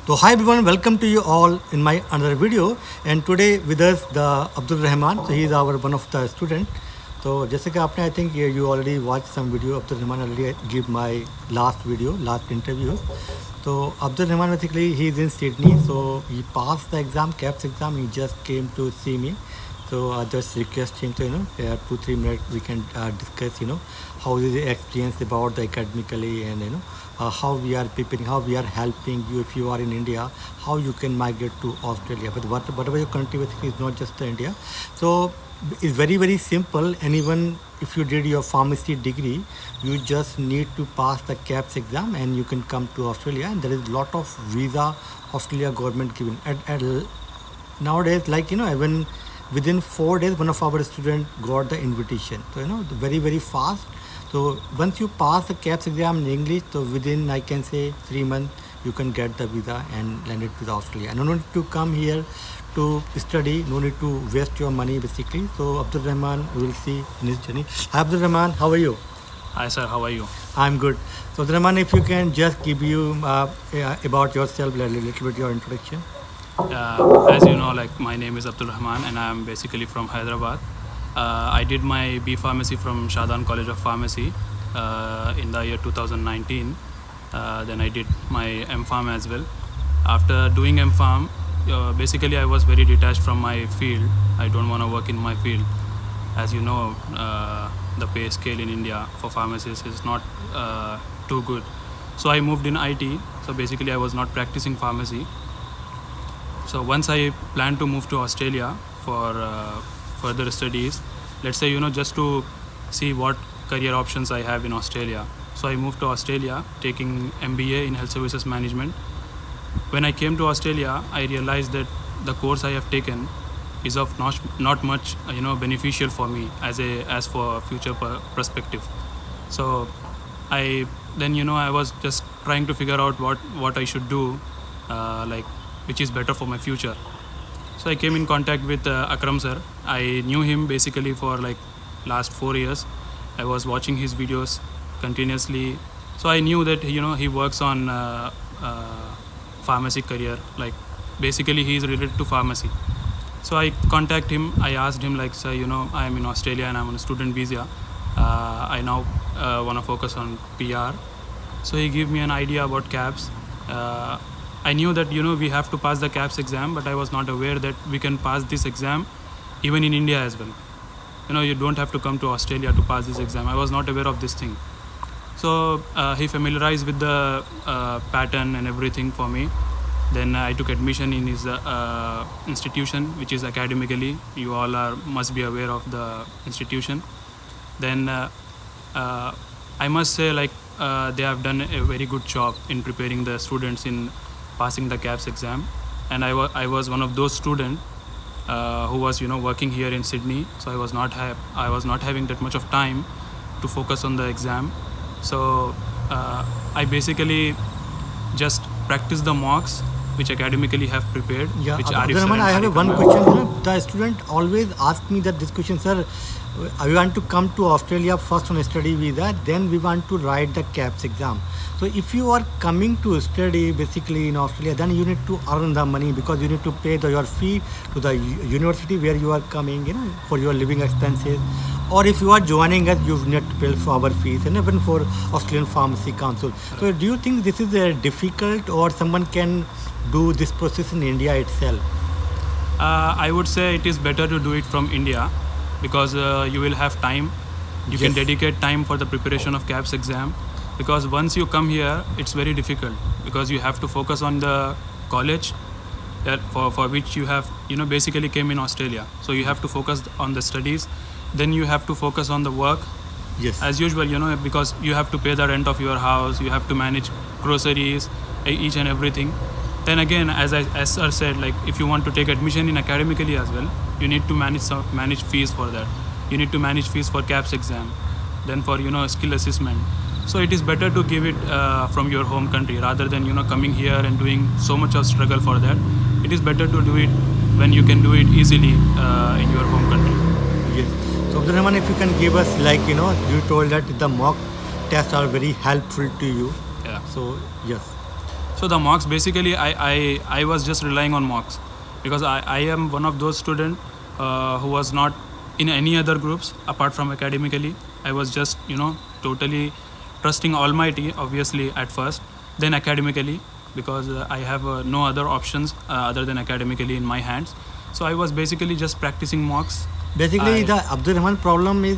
So hi everyone, welcome to you all in my another video. And today with us the Abdul Rahman. So he is our one of the student. So जैसे कि आपने I think you already watched some video. Abdul Rahman already give my last interview. So Abdul Rahman basically he is in Sydney. So he passed the exam, KAPS exam. He just came to see me. So I just request him to 2-3 minutes we can discuss how is the experience about the academically and how we are preparing, how we are helping you if you are in India, how you can migrate to Australia. But whatever your country basically is not just India. So it's very simple. And even if you did your pharmacy degree, you just need to pass the KAPS exam and you can come to Australia. And there is a lot of visa Australia government given. Nowadays, even within 4 days, one of our students got the invitation. So very fast. So once you pass the KAPS exam in English, so within I can say 3 months you can get the visa and land it with Australia. And no need to come here to study, no need to waste your money basically. So Abdul Rahman we will see in his journey. Hi Abdul Rahman, how are you? Hi sir, how are you? I'm good. So Abdul Rahman, if you can just give you about yourself a little bit your introduction. As you know, my name is Abdul Rahman and I'm basically from Hyderabad. I did my B Pharmacy from Shadan College of Pharmacy in the year 2019. Then I did my M Pharm as well. After doing M Pharm, basically I was very detached from my field. I don't want to work in my field. As you know, the pay scale in India for pharmacists is not too good. So I moved in IT. So basically I was not practicing pharmacy. So once I planned to move to Australia for further studies, let's say just to see what career options I have in Australia. So I moved to Australia taking MBA in Health Services Management. When I came to Australia, I realized that the course I have taken is of not much beneficial for me as for future perspective. So I was just trying to figure out what I should do which is better for my future. So I came in contact with Akram sir. I knew him basically for last 4 years. I was watching his videos continuously. So I knew that he works on pharmacy career. Basically he is related to pharmacy. So I contact him. I asked him sir, I am in Australia and I'm on a student visa. I now want to focus on PR. So he gave me an idea about KAPS. I knew that we have to pass the KAPS exam, but I was not aware that we can pass this exam even in India as well. You don't have to come to Australia to pass this exam. I was not aware of this thing. So he familiarized with the pattern and everything for me. Then I took admission in his institution, which is Academically. You all must be aware of the institution. Then I must say they have done a very good job in preparing the students in passing the KAPS exam. And I was one of those students who was working here in Sydney. So I was not having that much of time to focus on the exam. So I basically just practiced the mocks which Academically have prepared. Yeah, which I have one question. The student always ask me that this question, sir. We want to come to Australia first on a study visa, then we want to write the KAPS exam. So if you are coming to study basically in Australia, then you need to earn the money because you need to pay your fee to the university where you are coming, for your living expenses. Or if you are joining us, you need to pay for our fees and even for Australian Pharmacy Council. So do you think this is difficult or someone can do this process in India itself? I would say it is better to do it from India because you will have time. You can dedicate time for the preparation of KAPS exam. Because once you come here, it's very difficult because you have to focus on the college for which you have basically came in Australia. So you have to focus on the studies. Then you have to focus on the work. Yes. As usual, because you have to pay the rent of your house, you have to manage groceries, each and everything. Then again, as sir said, if you want to take admission in Academically as well, you need to manage fees for that. You need to manage fees for KAPS exam, then for skill assessment. So it is better to give it from your home country rather than coming here and doing so much of struggle for that. It is better to do it when you can do it easily in your home country. Yes. So Abdul Rahman, if you can give us you told that the mock tests are very helpful to you. Yeah. So yes. So the mocks, basically, I was just relying on mocks because I am one of those students who was not in any other groups apart from academically. I was just, totally trusting Almighty, obviously, at first, then academically, because I have no other options other than academically in my hands. So I was basically just practicing mocks. Basically, the Abdul Rahman problem is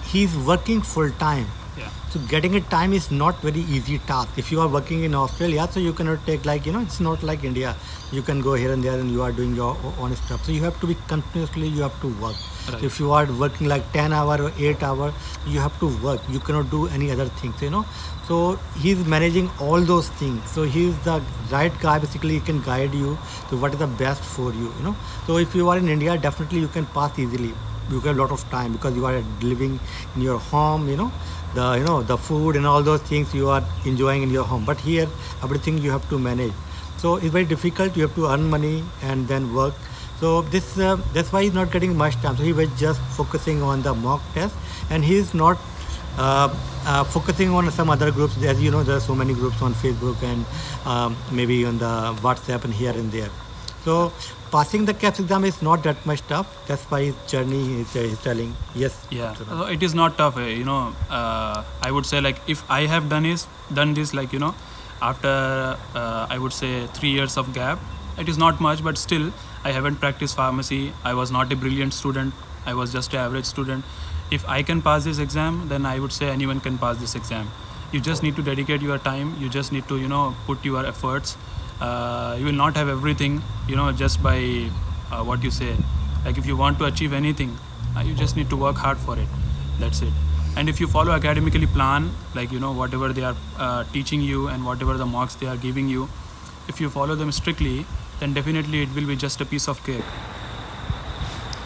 he's working full time. Yeah. So getting a time is not very easy task. If you are working in Australia, so you cannot take it's not like India. You can go here and there and you are doing your own stuff. So you have to be continuously, you have to work. Right. So if you are working like 10 hour or 8 hour, you have to work. You cannot do any other things, So he's managing all those things. So he's the right guy. Basically, he can guide you to what is the best for you, So if you are in India, definitely you can pass easily. You get a lot of time because you are living in your home, the food and all those things you are enjoying in your home. But here, everything you have to manage. So it's very difficult. You have to earn money and then work. So that's why he's not getting much time. So he was just focusing on the mock test, and he's not focusing on some other groups. As you know, there are so many groups on Facebook and maybe on the WhatsApp and here and there. So passing the KAPS exam is not that much tough. That's why his journey is telling. Yes. Yeah, it is not tough. I would say, like, if I have done this, like, after I would say 3 years of gap, it is not much, but still I haven't practiced pharmacy. I was not a brilliant student. I was just an average student. If I can pass this exam, then I would say anyone can pass this exam. You just need to dedicate your time. You just need to, put your efforts. You will not have everything, just by what you say. Like, if you want to achieve anything, you just need to work hard for it. That's it. And if you follow academically plan, like, whatever they are teaching you and whatever the marks they are giving you, if you follow them strictly, then definitely it will be just a piece of cake.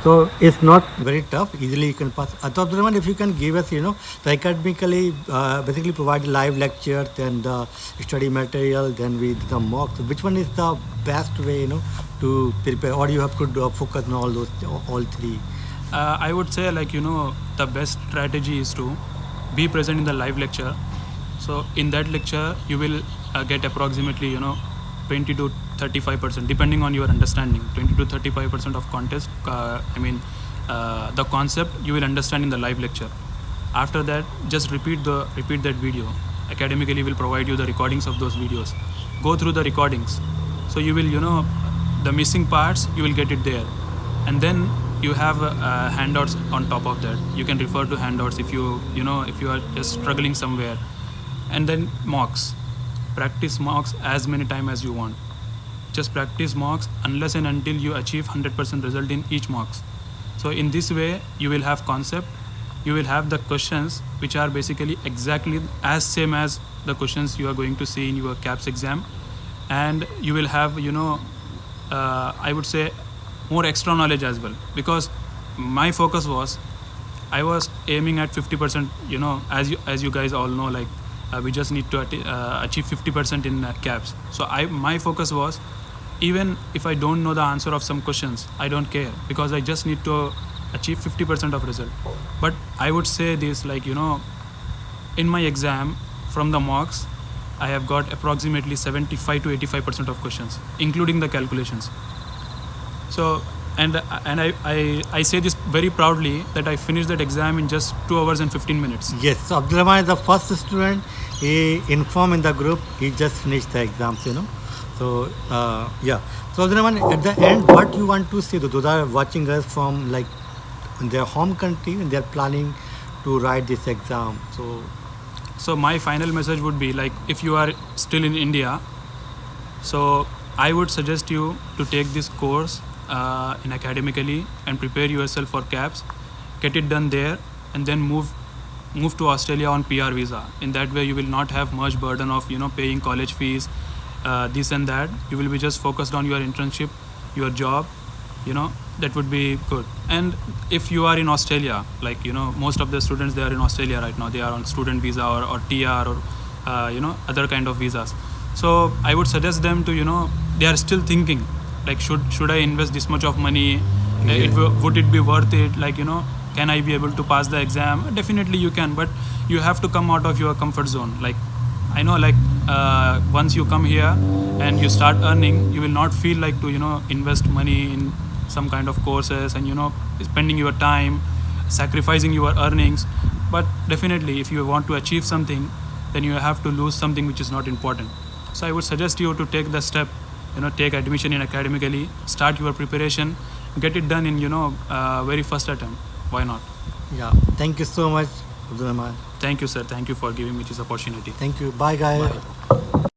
So it's not very tough. Easily you can pass. Abdul Rahman, if you can give us, the academically basically provide live lectures and the study material, then with the mocks. Which one is the best way, to prepare, or you have to focus on all three? I would say, like, the best strategy is to be present in the live lecture. So in that lecture, you will get approximately, 20 to 35%, depending on your understanding. 20 to 35% of contest, the concept you will understand in the live lecture. After that, just repeat that video. Academically will provide you the recordings of those videos. Go through the recordings. So you will, the missing parts, you will get it there. And then you have handouts on top of that. You can refer to handouts if you are just struggling somewhere. And then mocks. Practice mocks as many times as you want. Just practice mocks unless and until you achieve 100% result in each mocks. So in this way, you will have concept. You will have the questions which are basically exactly as same as the questions you are going to see in your KAPS exam. And you will have, I would say, more extra knowledge as well. Because my focus was, I was aiming at 50%, as you guys all know, like, we just need to achieve 50% in KAPS. So my focus was, even if I don't know the answer of some questions, I don't care, because I just need to achieve 50% of result. But I would say this, like, in my exam, from the mocks, I have got approximately 75 to 85% of questions, including the calculations. So, and I say this very proudly that I finished that exam in just 2 hours and 15 minutes. Yes, so Abdul Rahman is the first student. He informed in the group, he just finished the exams, So, yeah. So Abdul Rahman, at the end, what you want to say to those are watching us from, like, in their home country and they're planning to write this exam? So my final message would be, like, if you are still in India, so I would suggest you to take this course in academically and prepare yourself for KAPS, get it done there, and then move to Australia on PR visa. In that way, you will not have much burden of paying college fees, this and that. You will be just focused on your internship, your job. That would be good. And if you are in Australia, like, most of the students, they are in Australia right now. They are on student visa or TR or other kind of visas. So I would suggest them to they are still thinking, like, should I invest this much of money? Would it be worth it? Like, can I be able to pass the exam? Definitely you can, but you have to come out of your comfort zone. Like, I know like once you come here and you start earning, you will not feel like to invest money in some kind of courses and spending your time, sacrificing your earnings. But definitely, if you want to achieve something, then you have to lose something which is not important. So I would suggest you to take the step, take admission in Academically, start your preparation, get it done in very first attempt. Why not? Yeah. Thank you so much, Abdul Rahman. Thank you, sir. Thank you for giving me this opportunity. Thank you. Bye, guys. Bye.